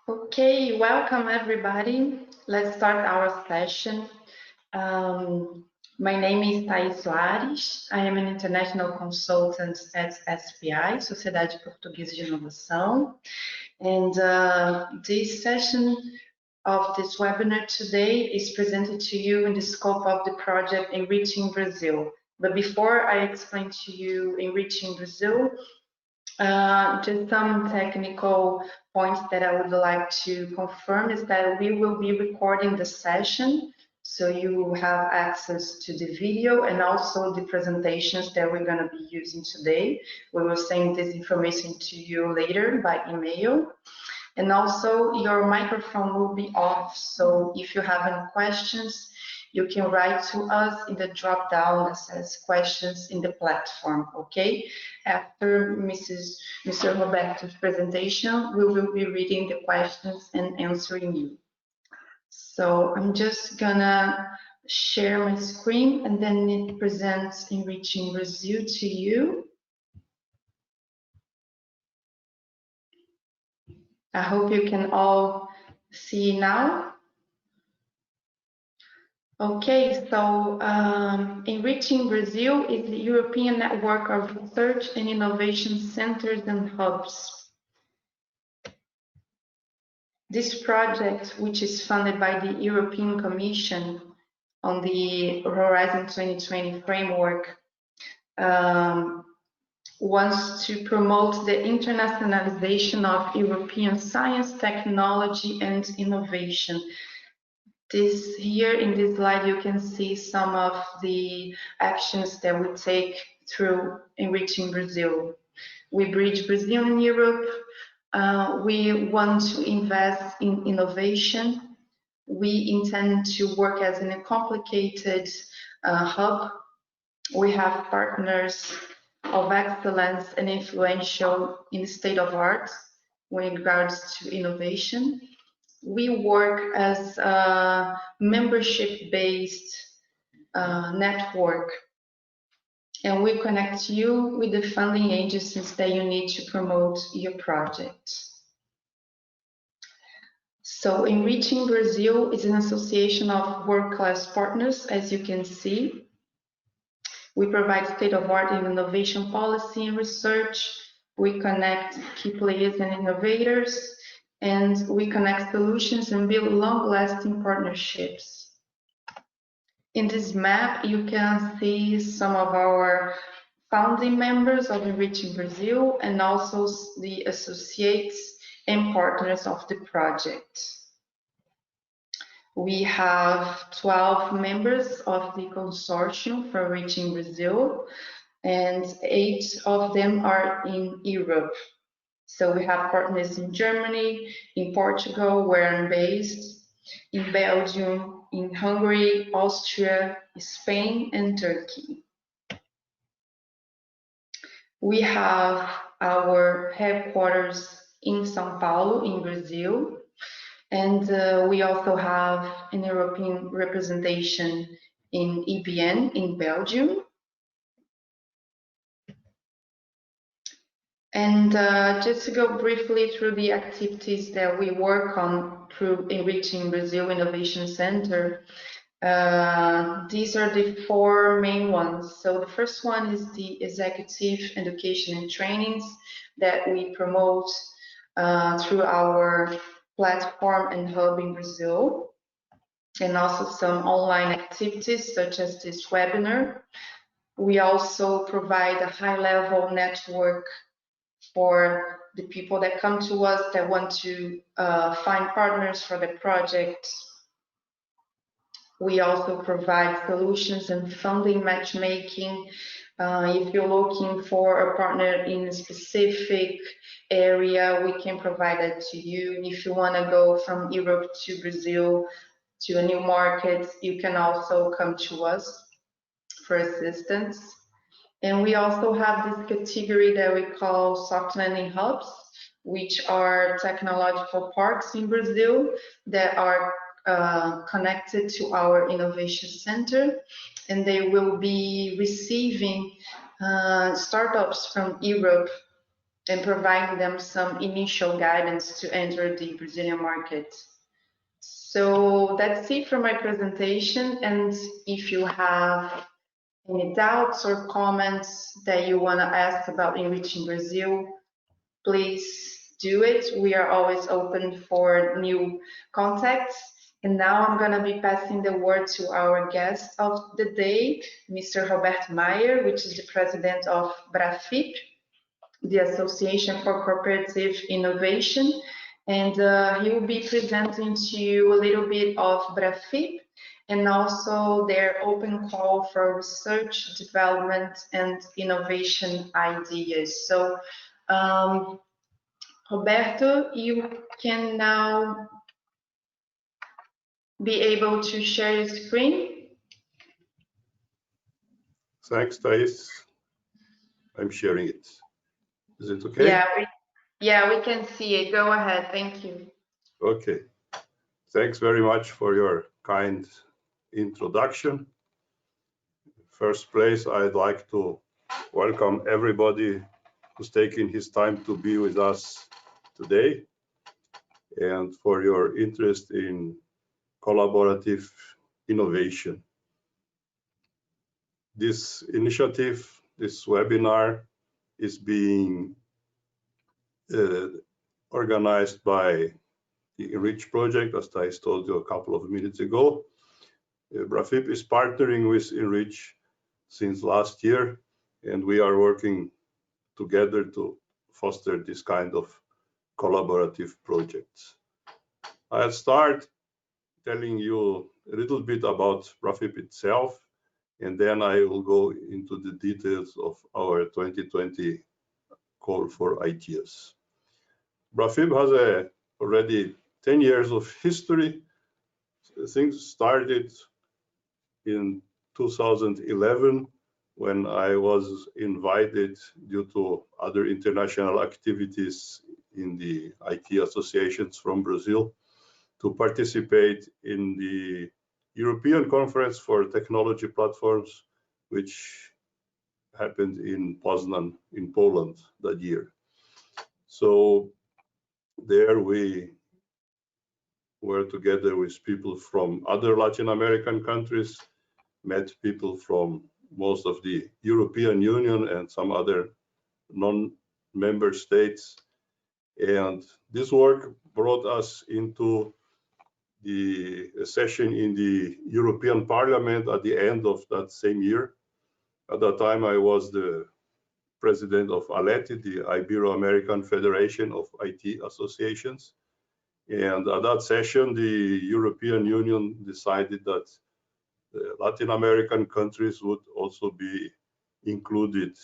Okay, welcome everybody. Let's start our session. My name is Thais Soares. I am an international consultant at SPI, Sociedade Portuguesa de Inovação. And this session of this webinar today is presented to you in the scope of the project Enriching Brazil. But before I explain to you Enriching Brazil, just some technical points that I would like to confirm is that we will be recording the session, so you will have access to the video and also the presentations that we're going to be using today. We will send this information to you later by email. And also your microphone will be off, so if you have any questions, you can write to us in the drop-down that says questions in the platform, okay? After Mr. Roberto's presentation, we will be reading the questions and answering you. So I'm just gonna share my screen and then it presents Enriching Brazil to you. I hope you can all see now. Okay, so Enriching Brazil is the European network of research and innovation centers and hubs. This project, which is funded by the European Commission on the Horizon 2020 framework, wants to promote the internationalization of European science, technology, and innovation. Here in this slide, you can see some of the actions that we take through Enriching Brazil. We bridge Brazil and Europe. We want to invest in innovation. We intend to work as in a complicated hub. We have partners of excellence and influential in the state of art when it regards to innovation. We work as a membership-based network, and we connect you with the funding agencies that you need to promote your project. So Enriching Brazil is an association of world-class partners, as you can see. We provide state-of-art in innovation policy and research. We connect key players and innovators, and we connect solutions and build long-lasting partnerships. In this map, you can see some of our founding members of Enriching Brazil and also the associates and partners of the project. We have 12 members of the consortium for Enriching Brazil, and 8 of them are in Europe. So we have partners in Germany, in Portugal, where I'm based, in Belgium, in Hungary, Austria, Spain, and Turkey. We have our headquarters in São Paulo, in Brazil, and we also have an European representation in EBN in Belgium. And just to go briefly through the activities that we work on through Enriching Brazil Innovation Center, these are the 4 main ones. So the first one is the executive education and trainings that we promote through our platform and hub in Brazil, and also some online activities such as this webinar. We also provide a high-level network for the people that come to us that want to find partners for the project. We also provide solutions and funding matchmaking. If you're looking for a partner in a specific area, we can provide that to you. If you want to go from Europe to Brazil to a new market, you can also come to us for assistance. And we also have this category that we call soft landing hubs, which are technological parks in Brazil that are connected to our innovation center, and they will be receiving startups from Europe and providing them some initial guidance to enter the Brazilian market. So that's it for my presentation. And if you have any doubts or comments that you want to ask about Enriching Brazil, please do it. We are always open for new contacts. And now I'm going to be passing the word to our guest of the day, Mr. Roberto Maier, which is the president of BraFIP, the Association for Cooperative Innovation. And he will be presenting to you a little bit of BraFIP and also their open call for research, development, and innovation ideas. So, Roberto, you can now be able to share your screen. Thanks, Thais. I'm sharing it. Is it okay? Yeah, we can see it. Go ahead. Thank you. Okay. Thanks very much for your kind introduction. First place, I'd like to welcome everybody who's taking his time to be with us today and for your interest in collaborative innovation. This initiative, this webinar, is being organized by the Enrich project, as I told you a couple of minutes ago. BraFIP is partnering with Enrich since last year, and we are working together to foster this kind of collaborative projects. I'll start telling you a little bit about BraFIP itself, and then I will go into the details of our 2020 call for ideas. BraFIP has already 10 years of history. Things started in 2011 when I was invited due to other international activities in the IT associations from Brazil to participate in the European Conference for Technology Platforms, which happened in Poznan in Poland that year. So there we were together with people from other Latin American countries, met people from most of the European Union and some other non-member states. And this work brought us into the session in the European Parliament at the end of that same year. At that time, I was the president of ALETI, the Ibero-American Federation of IT Associations. And at that session, the European Union decided that Latin American countries would also be included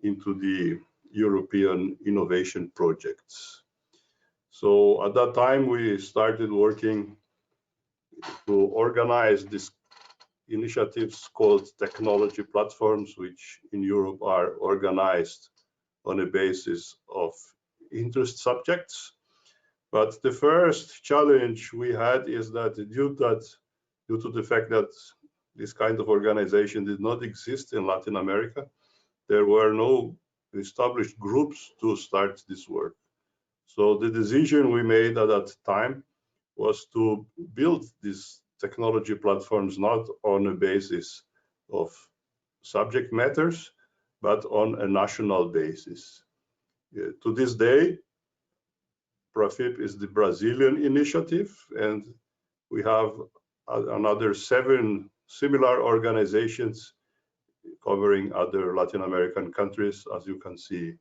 into the European innovation projects. So at that time, we started working to organize these initiatives called technology platforms, which in Europe are organized on a basis of interest subjects. But the first challenge we had is that due to the fact that this kind of organization did not exist in Latin America, there were no established groups to start this work. So the decision we made at that time was to build these technology platforms not on a basis of subject matters, but on a national basis. To this day, BraFIP is the Brazilian initiative, and we have another 7 similar organizations covering other Latin American countries, as you can see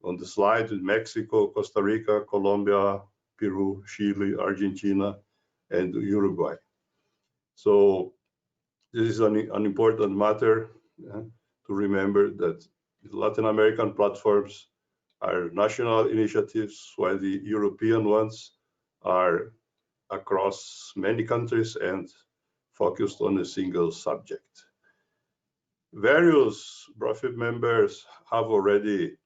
on the slide, in Mexico, Costa Rica, Colombia, Peru, Chile, Argentina, and Uruguay. So this is an important matter to remember, that the Latin American platforms are national initiatives, while the European ones are across many countries and focused on a single subject. Various BraFIP members have already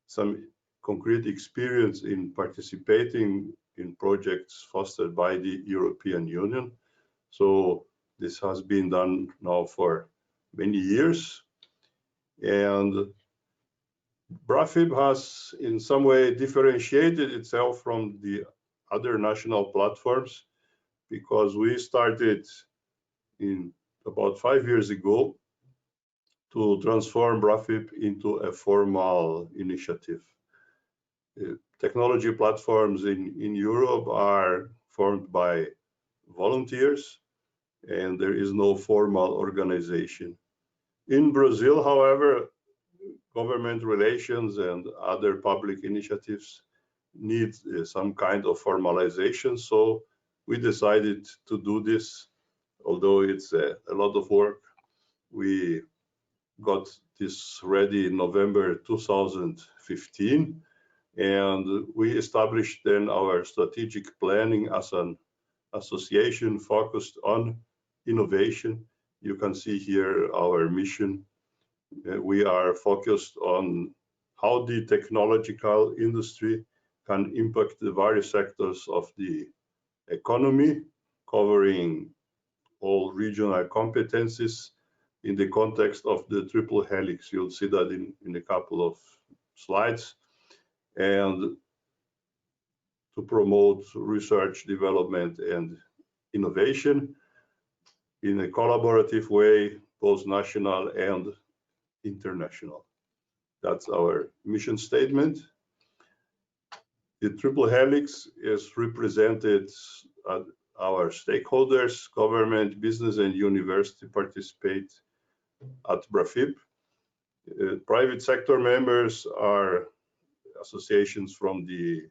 some concrete experience in participating in projects fostered by the European Union. So this has been done now for many years. And BraFIP has in some way differentiated itself from the other national platforms because we started in about 5 years ago to transform BraFIP into a formal initiative. Technology platforms in Europe are formed by volunteers, and there is no formal organization. In Brazil, however, government relations and other public initiatives need some kind of formalization. So we decided to do this, although it's a lot of work. We got this ready in November 2015, and we established then our strategic planning as an association focused on innovation. You can see here our mission. We are focused on how the technological industry can impact the various sectors of the economy, covering all regional competencies in the context of the triple helix. You'll see that in a couple of slides. And to promote research, development, and innovation in a collaborative way, both national and international. That's our mission statement. The triple helix is represented our stakeholders, government, business, and university participate at BraFIP. Private sector members are associations from the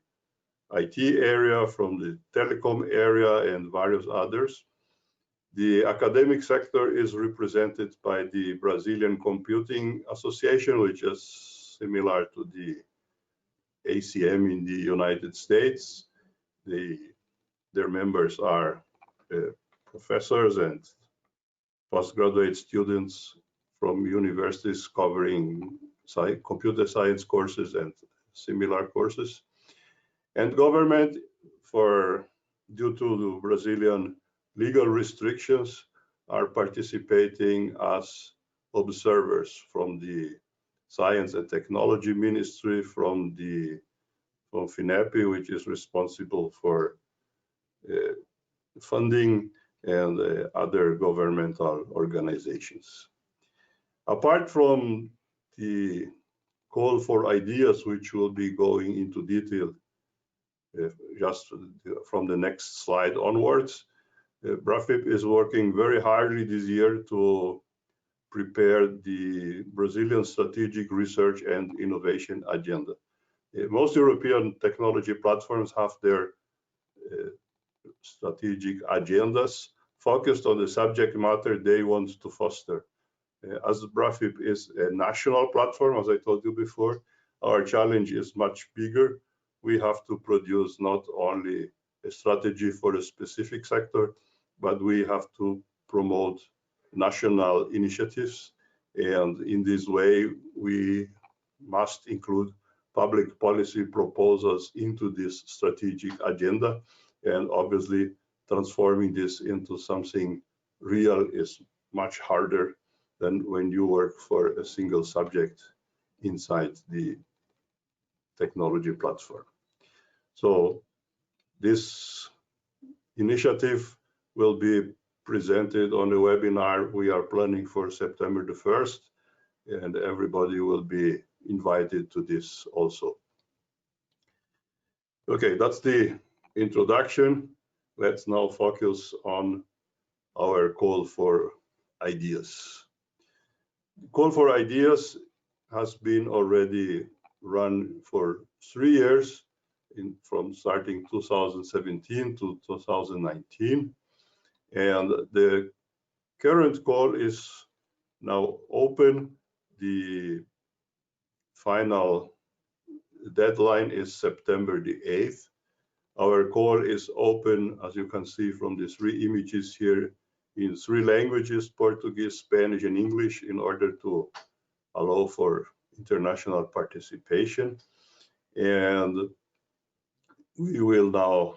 IT area, from the telecom area, and various others. The academic sector is represented by the Brazilian Computing Association, which is similar to the ACM in the United States. Their members are professors and postgraduate students from universities covering computer science courses and similar courses. And government, due to the Brazilian legal restrictions, are participating as observers from the Science and Technology Ministry, from FINEP, which is responsible for funding, and other governmental organizations. Apart from the call for ideas, which will be going into detail just from the next slide onwards, BraFIP is working very hardly this year to prepare the Brazilian strategic research and innovation agenda. Most European technology platforms have their strategic agendas focused on the subject matter they want to foster. As BraFIP is a national platform, as I told you before, our challenge is much bigger. We have to produce not only a strategy for a specific sector, but we have to promote national initiatives. And in this way, we must include public policy proposals into this strategic agenda. And obviously, transforming this into something real is much harder than when you work for a single subject inside the technology platform. So this initiative will be presented on a webinar we are planning for September the 1st, and everybody will be invited to this also. Okay, that's the introduction. Let's now focus on our call for ideas. The call for ideas has been already run for 3 years, from starting 2017 to 2019. And the current call is now open. The final deadline is September the 8th. Our call is open, as you can see from the 3 images here, in 3 languages, Portuguese, Spanish, and English, in order to allow for international participation. And we will now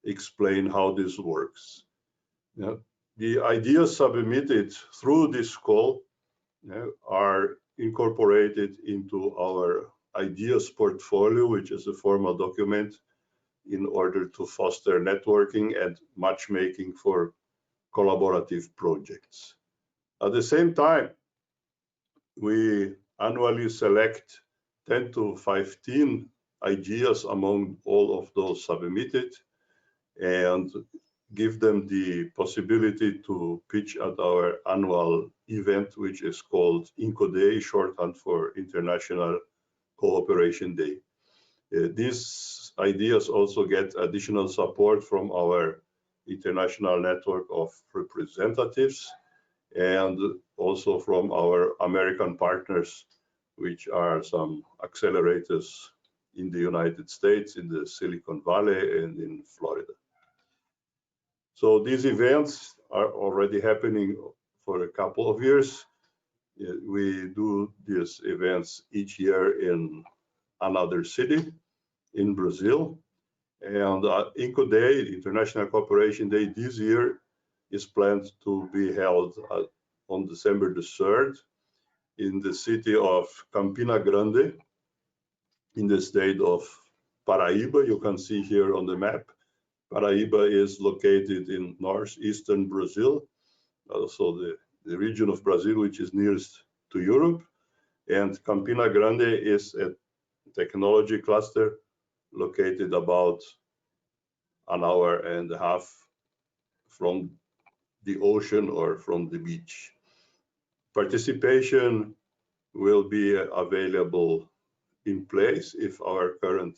explain how this works. The ideas submitted through this call are incorporated into our ideas portfolio, which is a formal document in order to foster networking and matchmaking for collaborative projects. At the same time, we annually select 10 to 15 ideas among all of those submitted and give them the possibility to pitch at our annual event, which is called Incoday, shorthand for International Cooperation Day. These ideas also get additional support from our international network of representatives and also from our American partners, which are some accelerators in the United States, in the Silicon Valley, and in Florida. So these events are already happening for a couple of years. We do these events each year in another city in Brazil. And Incoday, International Cooperation Day, this year is planned to be held on December the 3rd in the city of Campina Grande in the state of Paraíba. You can see here on the map. Paraíba is located in northeastern Brazil, also the region of Brazil which is nearest to Europe. And Campina Grande is a technology cluster located about an hour and a half from the ocean or from the beach. Participation will be available in place if our current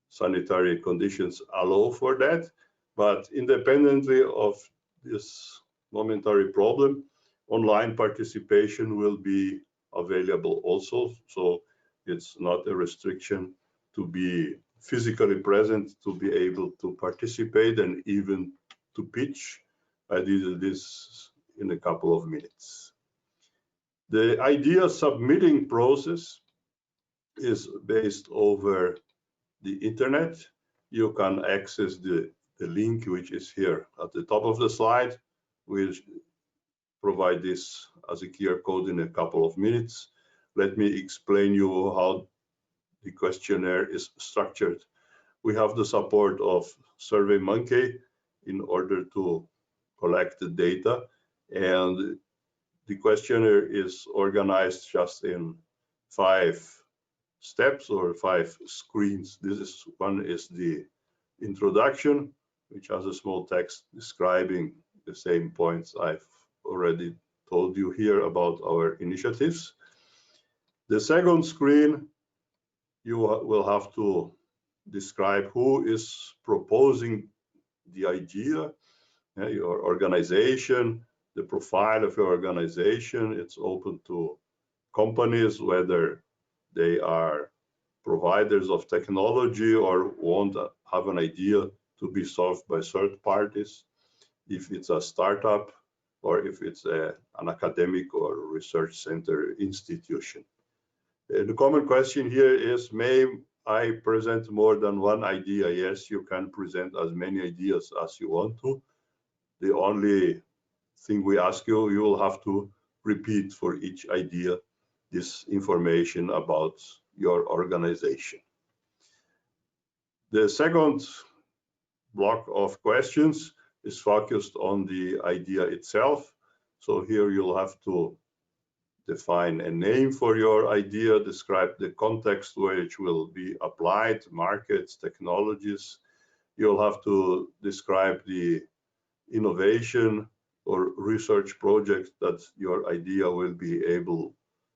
sanitary conditions allow for that. But independently of this momentary problem, online participation will be available also. So it's not a restriction to be physically present to be able to participate and even to pitch. I did this in a couple of minutes. The idea submitting process is based over the internet. You can access the link which is here at the top of the slide. We'll provide this as a QR code in a couple of minutes. Let me explain you how the questionnaire is structured. We have the support of SurveyMonkey in order to collect the data, and the questionnaire is organized just in 5 steps or 5 screens. One is the introduction, which has a small text describing the same points I've already told you here about our initiatives. The second screen, you will have to describe who is proposing the idea, your organization, the profile of your organization. It's open to companies, whether they are providers of technology or want to have an idea to be solved by third parties, if it's a startup or if it's an academic or research center institution. The common question here is, may I present more than one idea? Yes, you can present as many ideas as you want to. The only thing we ask you, you will have to repeat for each idea this information about your organization. The second block of questions is focused on the idea itself. So here you'll have to define a name for your idea, describe the context where it will be applied, markets, technologies. You'll have to describe the innovation or research project that your idea will be able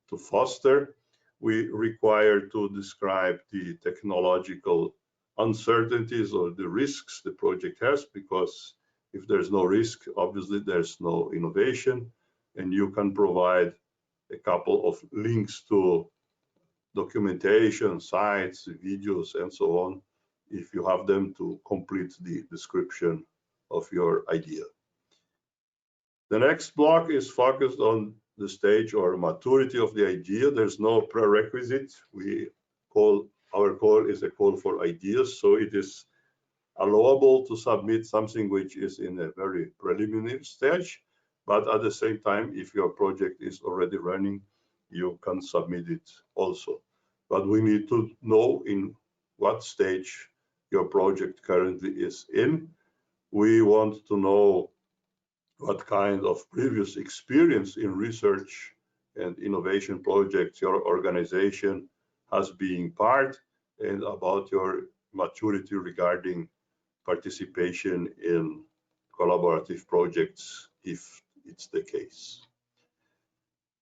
to foster. We require to describe the technological uncertainties or the risks the project has, because if there's no risk, obviously there's no innovation. And you can provide a couple of links to documentation, sites, videos, and so on, if you have them, to complete the description of your idea. The next block is focused on the stage or maturity of the idea. There's no prerequisite. Our call is a call for ideas, so it is allowable to submit something which is in a very preliminary stage, but at the same time, if your project is already running, you can submit it also. but we need to know in what stage your project currently is in. We want to know what kind of previous experience in research and innovation projects your organization has been part, and about your maturity regarding participation in collaborative projects, if it's the case.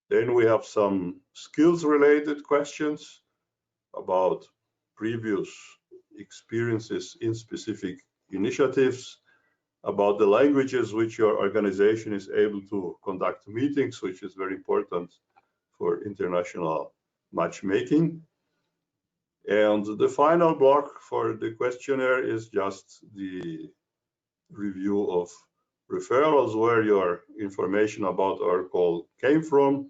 Then we have some skills-related questions about previous experiences in specific initiatives, about the languages which your organization is able to conduct meetings, which is very important for international matchmaking. And the final block for the questionnaire is just the review of referrals, where your information about our call came from,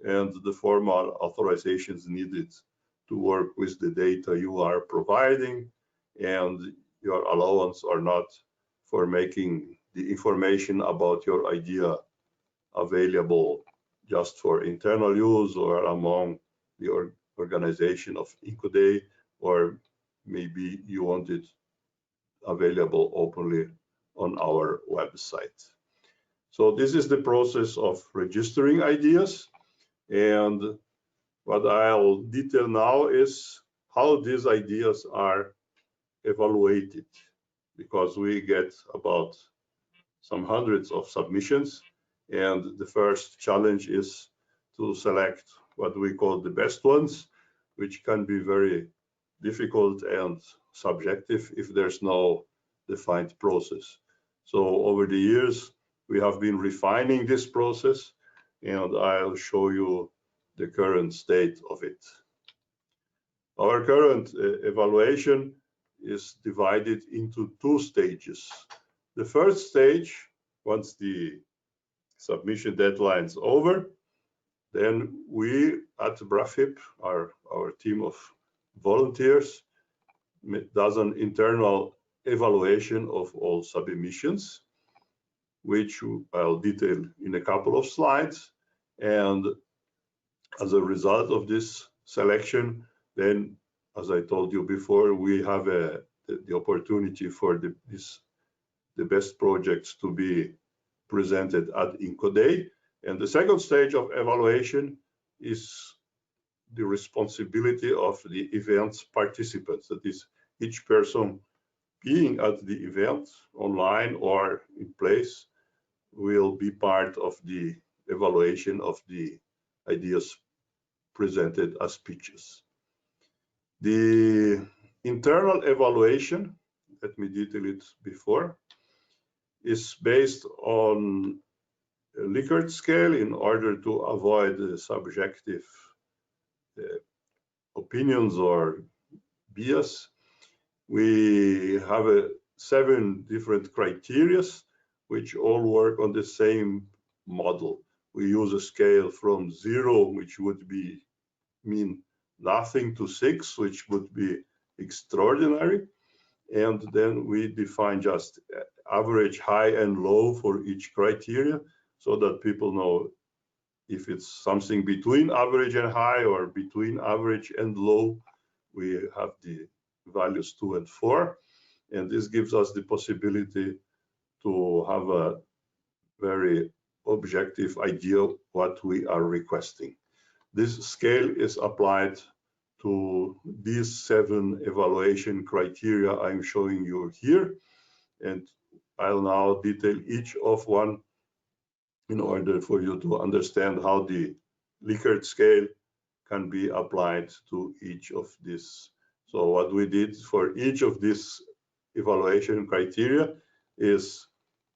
and the formal authorizations needed to work with the data you are providing, and your allowance or not for making the information about your idea available just for internal use or among the organization of Incoday, or maybe you want it available openly on our website. So this is the process of registering ideas, and what I'll detail now is how these ideas are evaluated, because we get about some hundreds of submissions, and the first challenge is to select what we call the best ones, which can be very difficult and subjective if there's no defined process. So over the years, we have been refining this process, and I'll show you the current state of it. Our current evaluation is divided into two stages. The first stage, once the submission deadline is over, then we at BraFIP, our team of volunteers, does an internal evaluation of all submissions, which I'll detail in a couple of slides. And as a result of this selection, then, as I told you before, we have the opportunity for the best projects to be presented at Incoday. And the second stage of evaluation is the responsibility of the event's participants. That is, each person being at the event, online or in place, will be part of the evaluation of the ideas presented as pitches. The internal evaluation, let me detail it before, is based on a Likert scale in order to avoid subjective opinions or bias. We have 7 different criteria which all work on the same model. We use a scale from 0, which would mean nothing, to 6, which would be extraordinary. And then we define just average, high, and low for each criteria, so that people know if it's something between average and high or between average and low. We have the values 2 and 4, and this gives us the possibility to have a very objective idea what we are requesting. This scale is applied to these 7 evaluation criteria I'm showing you here, and I'll now detail each of one in order for you to understand how the Likert scale can be applied to each of these. So what we did for each of these evaluation criteria is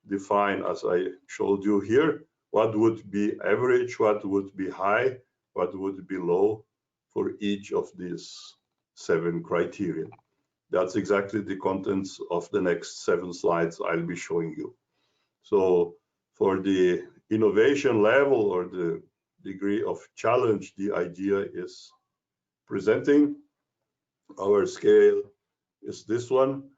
define, as I showed you here, what would be average, what would be high, what would be low for each of these 7 criteria. That's exactly the contents of the next 7 slides I'll be showing you. So for the innovation level or the degree of challenge the idea is presenting, our scale is this one.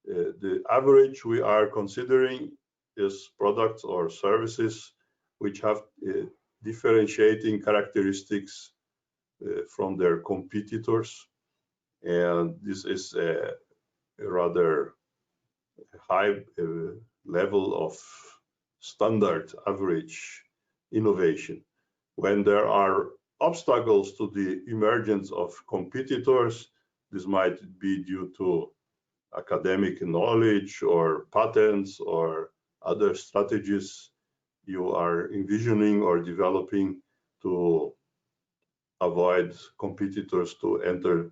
The average we are considering is products or services which have differentiating characteristics from their competitors, and this is a rather high level of standard average innovation. When there are obstacles to the emergence of competitors, this might be due to academic knowledge or patents or other strategies you are envisioning or developing to avoid competitors to enter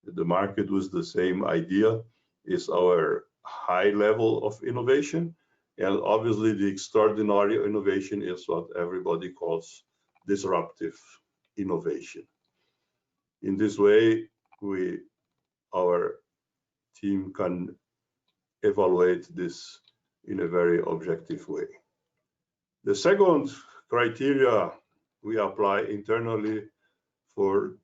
the market with the same idea, is our high level of innovation. And obviously the extraordinary innovation is what everybody calls disruptive innovation. In this way, our team can evaluate this in a very objective way. The second criteria we apply internally for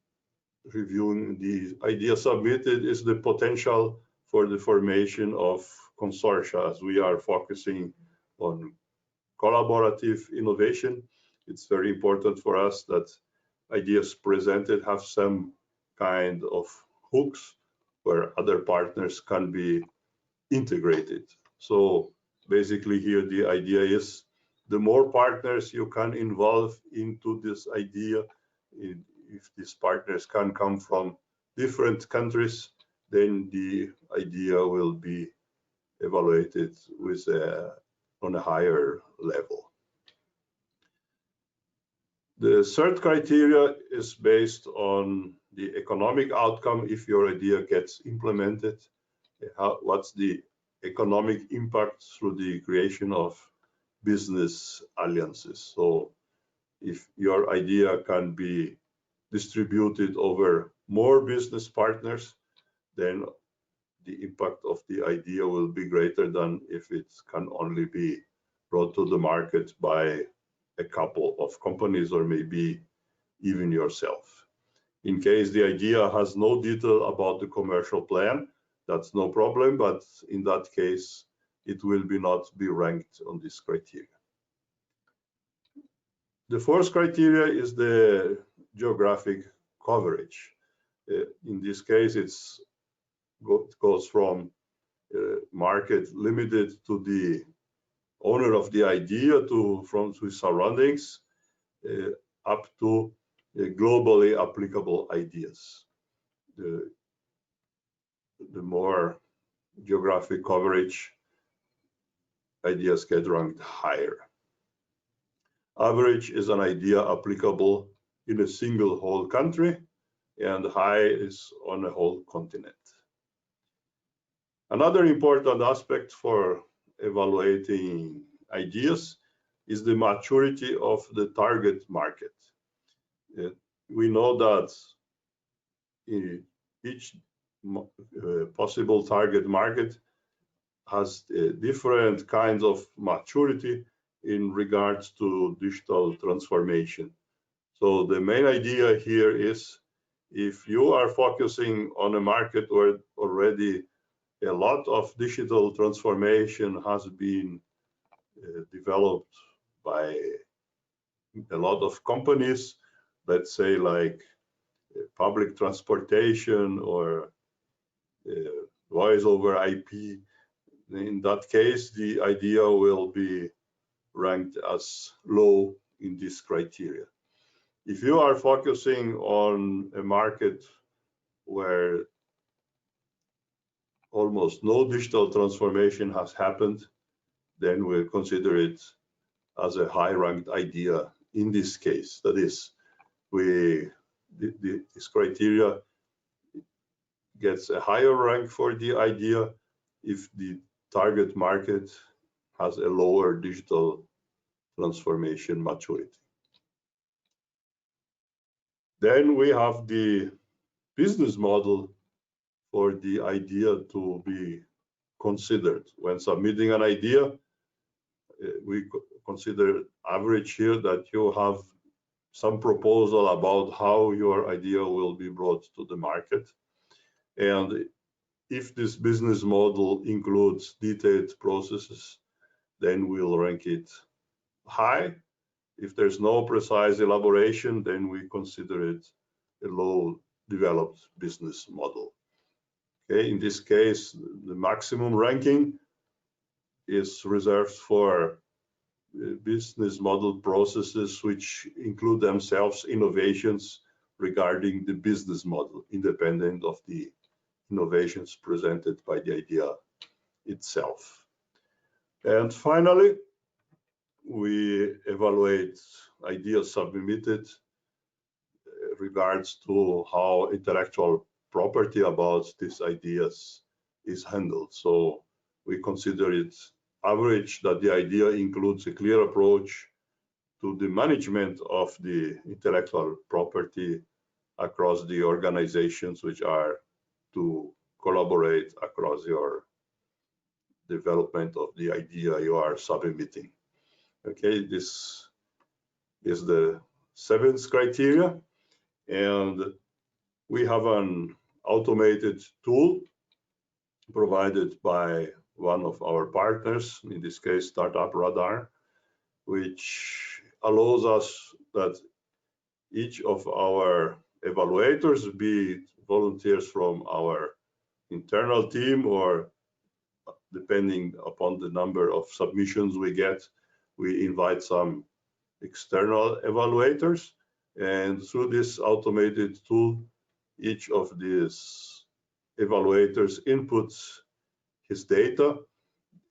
reviewing the idea submitted is the potential for the formation of consortia. As we are focusing on collaborative innovation, it's very important for us that ideas presented have some kind of hooks where other partners can be integrated. So basically here the idea is the more partners you can involve into this idea, if these partners can come from different countries, then the idea will be evaluated with on a higher level. The third criteria is based on the economic outcome if your idea gets implemented. What's the economic impact through the creation of business alliances? So if your idea can be distributed over more business partners, then the impact of the idea will be greater than if it can only be brought to the market by a couple of companies or maybe even yourself. In case the idea has no detail about the commercial plan, that's no problem, but in that case, it will not be ranked on this criteria. The fourth criteria is the geographic coverage. In this case, it goes from market limited to the owner of the idea from surroundings up to globally applicable ideas. The more geographic coverage, ideas get ranked higher. Average is an idea applicable in a single whole country, and high is on a whole continent. Another important aspect for evaluating ideas is the maturity of the target market. We know that each possible target market has different kinds of maturity in regards to digital transformation. So the main idea here is, if you are focusing on a market where already a lot of digital transformation has been developed by a lot of companies, let's say like public transportation or voice over IP, in that case, the idea will be ranked as low in this criteria. If you are focusing on a market where almost no digital transformation has happened, then we'll consider it as a high-ranked idea in this case. That is, this criteria gets a higher rank for the idea if the target market has a lower digital transformation maturity. Then we have the business model for the idea to be considered. When submitting an idea, we consider average here that you have some proposal about how your idea will be brought to the market. And if this business model includes detailed processes, then we'll rank it high. If there's no precise elaboration, then we consider it a low developed business model. Okay, in this case, the maximum ranking is reserved for business model processes which include themselves innovations regarding the business model, independent of the innovations presented by the idea itself. And finally, we evaluate ideas submitted regards to how intellectual property about these ideas is handled. So we consider it average that the idea includes a clear approach to the management of the intellectual property across the organizations which are to collaborate across your development of the idea you are submitting. Okay, this is the seventh criteria, and we have an automated tool provided by one of our partners, in this case Startup Radar, which allows us that each of our evaluators, be it volunteers from our internal team or depending upon the number of submissions we get, we invite some external evaluators, and through this automated tool, each of these evaluators inputs his data.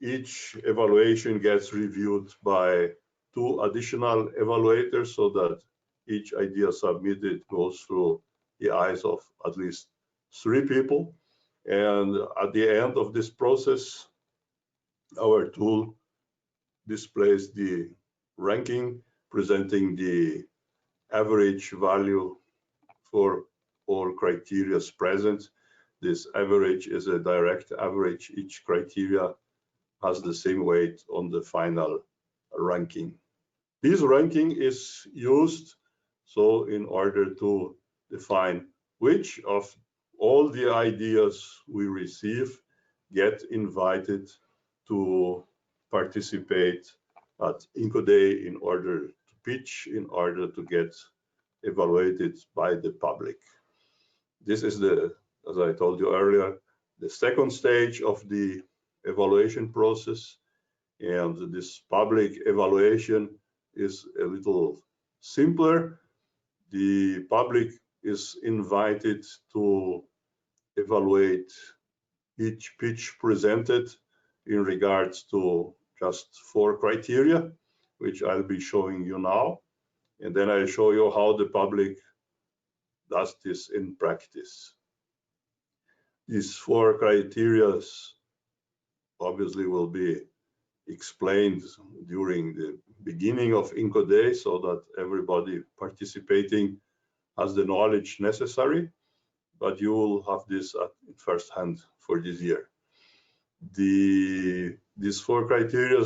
Each evaluation gets reviewed by 2 additional evaluators so that each idea submitted goes through the eyes of at least 3 people. And at the end of this process, our tool displays the ranking, presenting the average value for all criteria present. This average is a direct average. Each criteria has the same weight on the final ranking. This ranking is used so in order to define which of all the ideas we receive get invited to participate at Incoday in order to pitch, in order to get evaluated by the public. This is the, as I told you earlier, the second stage of the evaluation process, and this public evaluation is a little simpler. The public is invited to evaluate each pitch presented in regards to just 4 criteria, which I'll be showing you now. And then I'll show you how the public does this in practice. These 4 criteria obviously will be explained during the beginning of Incoday so that everybody participating has the knowledge necessary, but you will have this at first hand for this year. These 4 criteria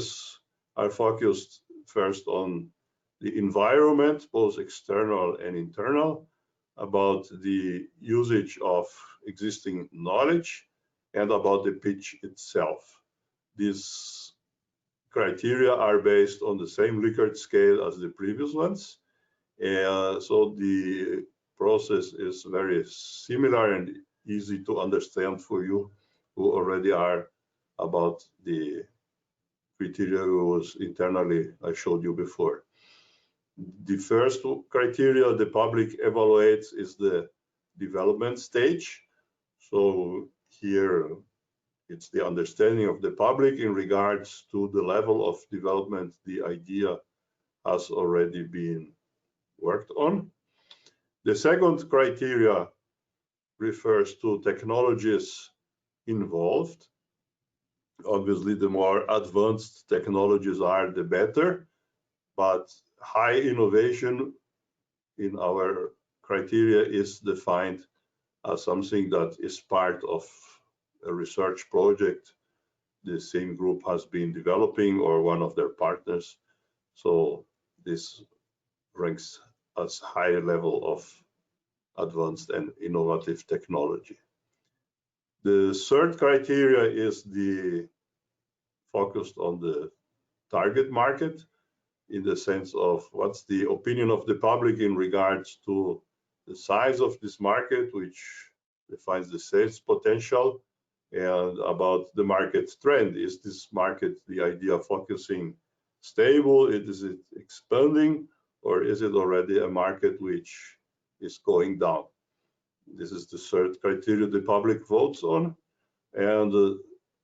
are focused first on the environment, both external and internal, about the usage of existing knowledge, and about the pitch itself. These criteria are based on the same Likert scale as the previous ones, so the process is very similar and easy to understand for you who already are about the criteria was internally I showed you before. The first criteria the public evaluates is the development stage. So here it's the understanding of the public in regards to the level of development the idea has already been worked on. The second criteria refers to technologies involved. Obviously, the more advanced technologies are, the better, but high innovation in our criteria is defined as something that is part of a research project the same group has been developing or one of their partners. So this ranks as higher level of advanced and innovative technology. The third criteria is the focused on the target market in the sense of what's the opinion of the public in regards to the size of this market, which defines the sales potential, and about the market trend. Is this market, the idea focusing, stable? Is it expanding, or is it already a market which is going down? This is the third criteria the public votes on. And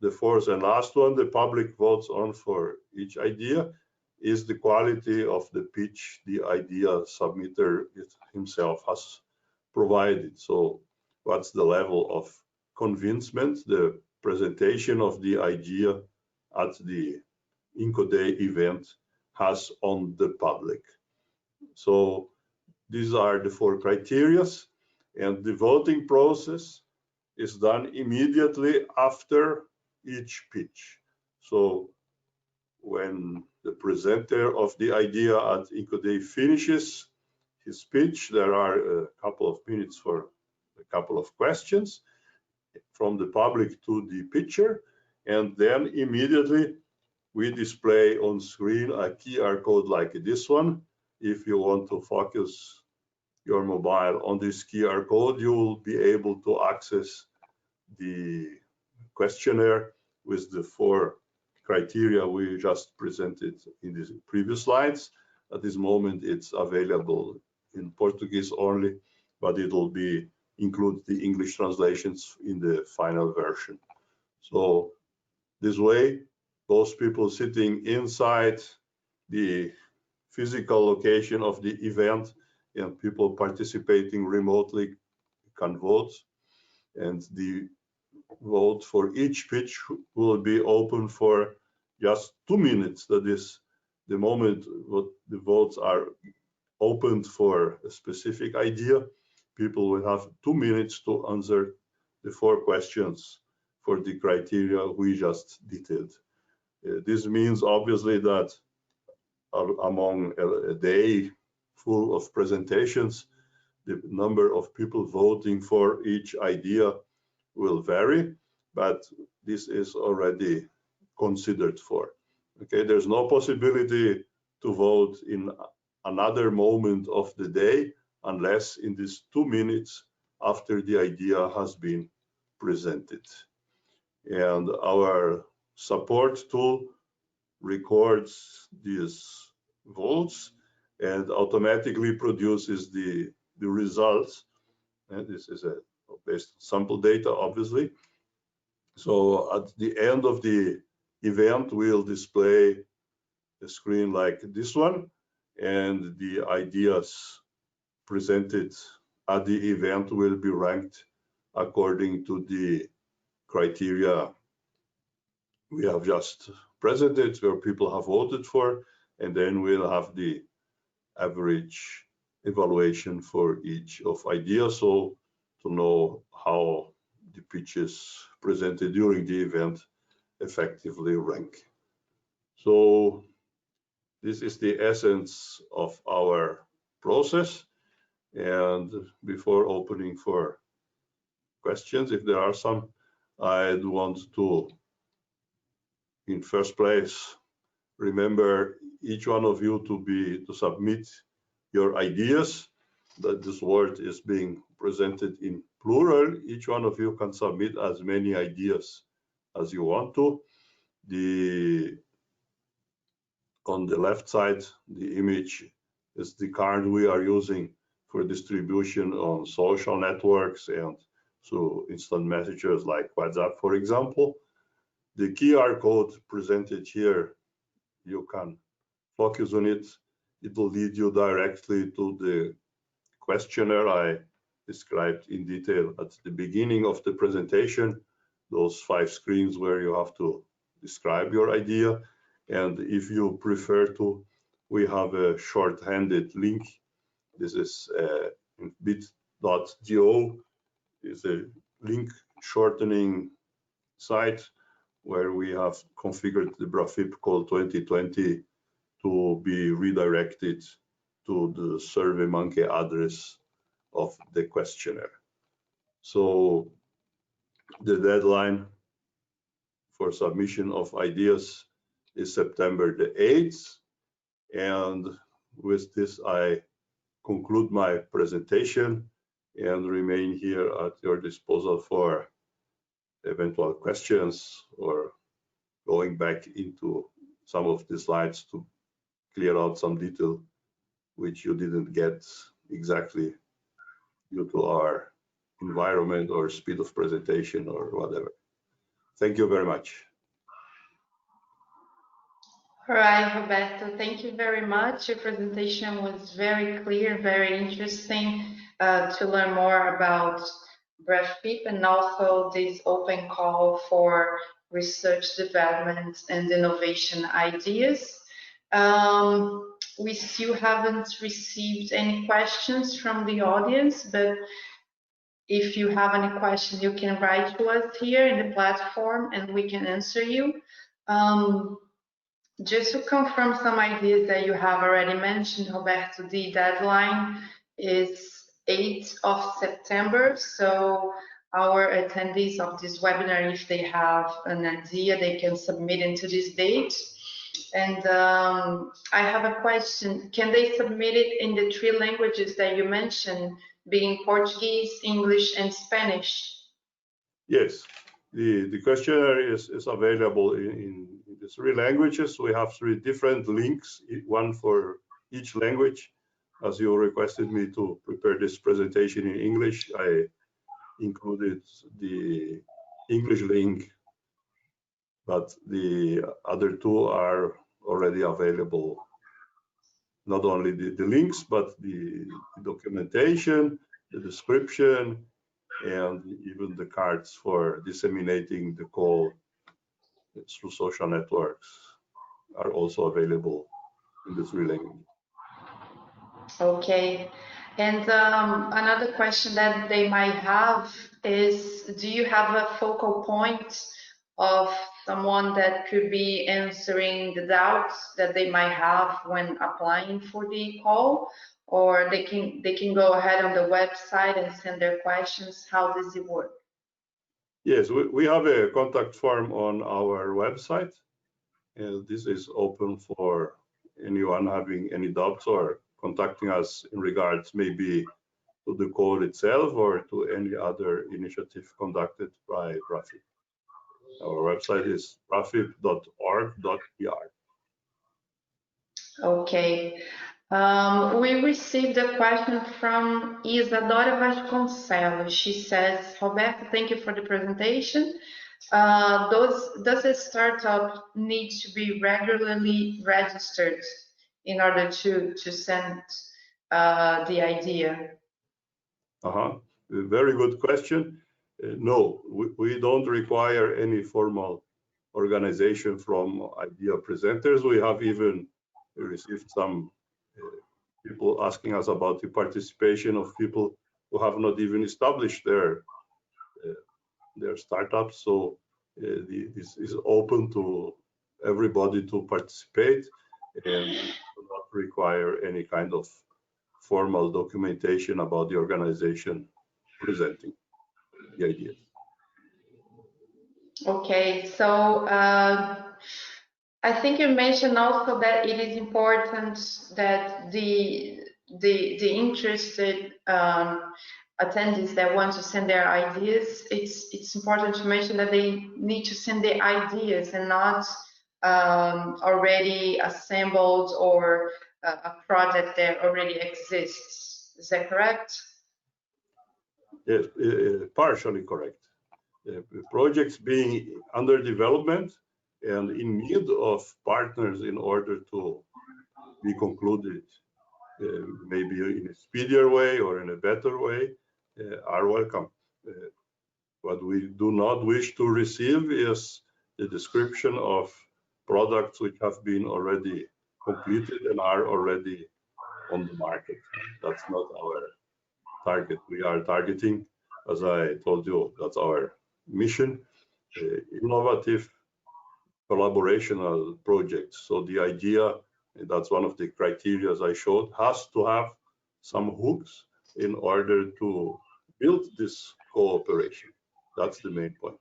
the fourth and last one the public votes on for each idea is the quality of the pitch the idea submitter himself has provided. So what's the level of convincement the presentation of the idea at the Incoday event has on the public. So these are the four criteria, and the voting process is done immediately after each pitch. So when the presenter of the idea at Incoday finishes his speech, there are a couple of minutes for a couple of questions from the public to the pitcher, and then immediately we display on screen a QR code like this one. If you want to focus your mobile on this QR code, you will be able to access the questionnaire with the four criteria we just presented in the previous slides. At this moment, it's available in Portuguese only, but it will be include the English translations in the final version. So this way, those people sitting inside the physical location of the event and people participating remotely can vote, and the vote for each pitch will be open for just 2 minutes. That is the moment what the votes are opened for a specific idea. People will have 2 minutes to answer the four questions for the criteria we just detailed. This means obviously that among a day full of presentations, the number of people voting for each idea will vary, but this is already considered for. Okay, there's no possibility to vote in another moment of the day unless in these 2 minutes after the idea has been presented. And our support tool records these votes and automatically produces the results. And this is based on sample data, obviously. So at the end of the event, we'll display a screen like this one, and the ideas presented at the event will be ranked according to the criteria we have just presented, where people have voted for, and then we'll have the average evaluation for each of ideas, so to know how the pitches presented during the event effectively rank. So this is the essence of our process. And before opening for questions, if there are some, I'd want to, in first place, remember each one of you to submit your ideas. That this word is being presented in plural. Each one of you can submit as many ideas as you want to. On the left side, the image is the card we are using for distribution on social networks and so instant messages like WhatsApp, for example. The QR code presented here, you can focus on it. It will lead you directly to the questionnaire I described in detail at the beginning of the presentation, those 5 screens where you have to describe your idea. And if you prefer to, we have a short-handed link. This is bit.do, is a link shortening site where we have configured the BraFIP call 2020 to be redirected to the SurveyMonkey address of the questionnaire. So the deadline for submission of ideas is September the 8th. And with this, I conclude my presentation. and remain here at your disposal for eventual questions or going back into some of the slides to clear out some detail which you didn't get exactly due to our environment or speed of presentation or whatever. Thank you very much. All right, Roberto, thank you very much. Your presentation was very clear, very interesting to learn more about BraFIP and also this open call for research development and innovation ideas. We still haven't received any questions from the audience, but if you have any questions, you can write to us here in the platform and we can answer you. Just to confirm some ideas that you have already mentioned, Roberto, the deadline is 8th of September. So our attendees of this webinar, if they have an idea, they can submit into this date. And I have a question. Can they submit it in the 3 languages that you mentioned, being Portuguese, English, and Spanish? Yes, the questionnaire is available in the 3 languages. We have 3 different links, one for each language. As you requested me to prepare this presentation in English, I included the English link, but the other 2 are already available. Not only the links, but the documentation, the description, and even the cards for disseminating the call through social networks are also available in the 3 languages. Okay. And another question that they might have is, do you have a focal point of someone that could be answering the doubts that they might have when applying for the call? Or they can go ahead on the website and send their questions? How does it work? Yes, we have a contact form on our website, and this is open for anyone having any doubts or contacting us in regards maybe to the call itself or to any other initiative conducted by BraFIP. Our website is brafip.org.br. Okay. We received a question from Isadora Vasconcelos. She says, Roberto, thank you for the presentation. Does a startup need to be regularly registered in order to send the idea? Very good question. No, we don't require any formal organization from idea presenters. We have even received some people asking us about the participation of people who have not even established their startups. So this is open to everybody to participate, and do not require any kind of formal documentation about the organization presenting the ideas. Okay, so I think you mentioned also that it is important that the interested attendees that want to send their ideas, it's important to mention that they need to send their ideas and not already assembled or a project that already exists. Is that correct? Yes, partially correct. Projects being under development and in need of partners in order to be concluded, maybe in a speedier way or in a better way, are welcome. What we do not wish to receive is the description of products which have been already completed and are already on the market. That's not our target. We are targeting, as I told you, that's our mission, innovative collaborational projects. So the idea, and that's one of the criteria I showed, has to have some hooks in order to build this cooperation. That's the main point.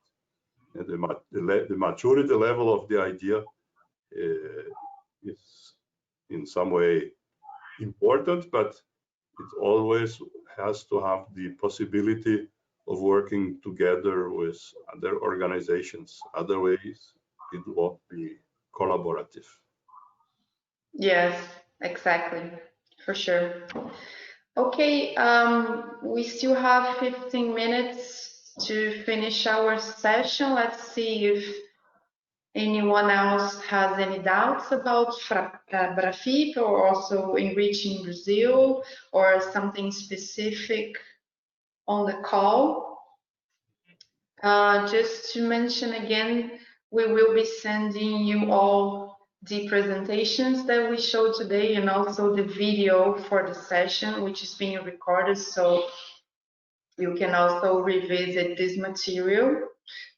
And the maturity level of the idea is in some way important, but it always has to have the possibility of working together with other organizations. Otherwise, it won't be collaborative. Yes, exactly, for sure. Okay, we still have 15 minutes to finish our session. Let's see if anyone else has any doubts about BraFIP or also Enriching Brazil or something specific on the call. Just to mention again, we will be sending you all the presentations that we showed today and also the video for the session, which is being recorded, so you can also revisit this material.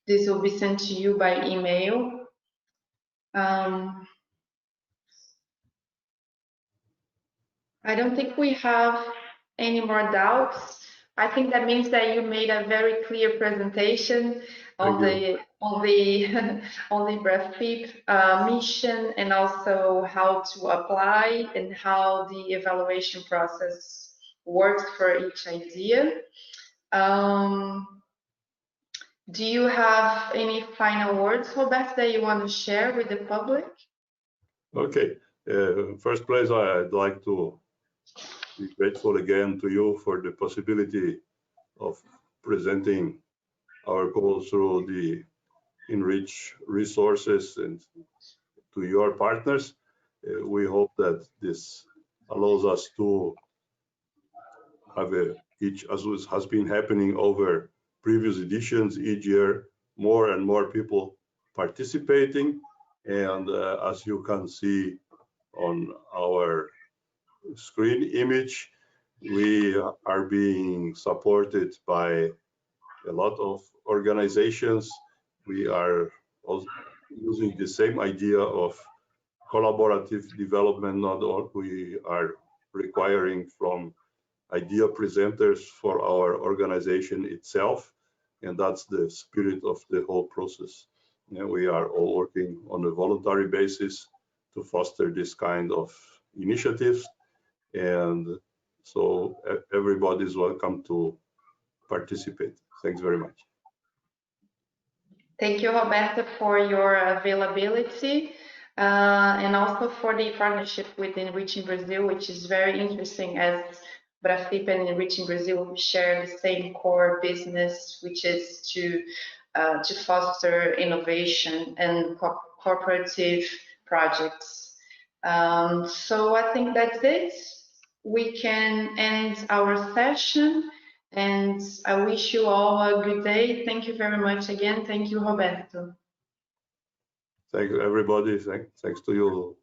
This will be sent to you by email. I don't think we have any more doubts. I think that means that you made a very clear presentation on the BraFIP mission and also how to apply and how the evaluation process works for each idea. Do you have any final words, Roberto, that you want to share with the public? Okay. First place, I'd like to be grateful again to you for the possibility of presenting our goals through the Enrich resources and to your partners. We hope that this allows us to have each, as has been happening over previous editions, each year, more and more people participating. And as you can see on our screen image, we are being supported by a lot of organizations. We are also using the same idea of collaborative development, not all we are requiring from idea presenters for our organization itself, and that's the spirit of the whole process. And we are all working on a voluntary basis to foster this kind of initiatives, and so everybody is welcome to participate. Thanks very much. Thank you, Roberto, for your availability and also for the partnership with Enriching Brazil, which is very interesting, as BraFIP and Enriching Brazil share the same core business, which is to foster innovation and cooperative projects. So I think that's it. We can end our session, and I wish you all a good day. Thank you very much again. Thank you, Roberto. Thank you, everybody. Thanks to you.